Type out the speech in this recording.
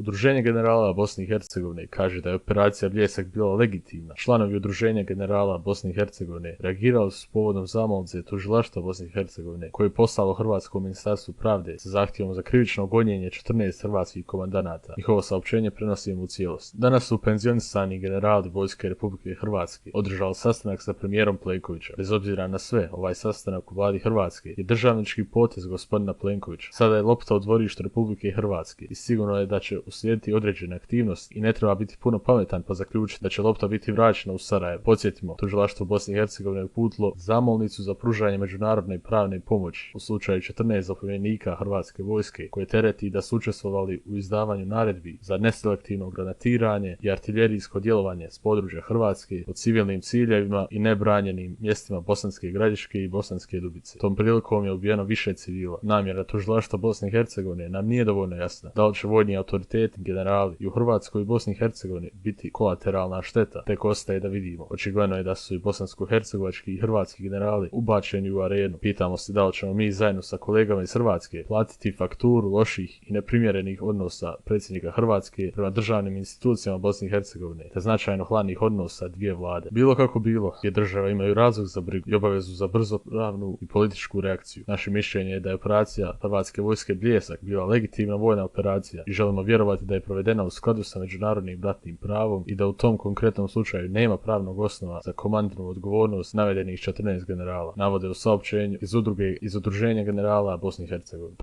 Udruženje generala Bosne i Hercegovine kaže da je operacija Bljesak bila legitimna. Članovi Udruženja generala Bosne i Hercegovine reagirali su povodom zamolnice tužilaštva Bosne i Hercegovine koje je poslalo Hrvatskom ministarstvu pravde sa zahtjevom za krivično gonjenje 14 hrvatskih komandanata. Njihovo saopćenje prenosimo u cijelost. Danas su penzionisani generali Vojske Republike Hrvatske održali sastanak sa premijerom Plenkovića. Bez obzira na sve, ovaj sastanak u vladi Hrvatske je državnički potez gospodina Plenkovića. Sada je lopta u dvorištu Republike Hrvatske i sigurno je da će uslijediti određene aktivnosti i ne treba biti puno pametan pa zaključiti da će lopta biti vraćena u Sarajevo. Podsjetimo, tužilaštvo Bosne i Hercegovine uputilo zamolnicu za pružanje međunarodne pravne pomoći u slučaju 14 zapovjednika Hrvatske vojske koje tereti da su učestvovali u izdavanju naredbi za neselektivno granatiranje i artiljerijsko djelovanje s područja Hrvatske pod civilnim ciljevima i nebranjenim mjestima Bosanske Gradiške i Bosanske Dubice. Tom prilikom je ubijeno više civila. Namjera tužilaštva Bosne i Hercegovine nam nije dovoljno jasna. Da li će vojni autoriteti, generali i u Hrvatskoj i Bosni i Hercegovini biti kolateralna šteta, tek ostaje da vidimo. Očigledno je da su i bosansko-hercegovački i hrvatski generali ubačeni u arenu. Pitamo se da li ćemo mi zajedno sa kolegama iz Hrvatske platiti fakturu loših i neprimjerenih odnosa predsjednika Hrvatske prema državnim institucijama Bosne i Hercegovine, te značajno hladnih odnosa dvije vlade. Bilo kako bilo, je država imaju razlog za brigu i obavezu za brzo pravnu i političku reakciju. Naše mišljenje je da je operacija Hrvatske vojske Bljesak bila legitimna vojna operacija i želimo vjerovati da je provedena u skladu sa međunarodnim ratnim pravom i da u tom konkretnom slučaju nema pravnog osnova za komandnu odgovornost navedenih 14 generala, navode u saopćenju iz Udruženja generala Bosne i Hercegovine.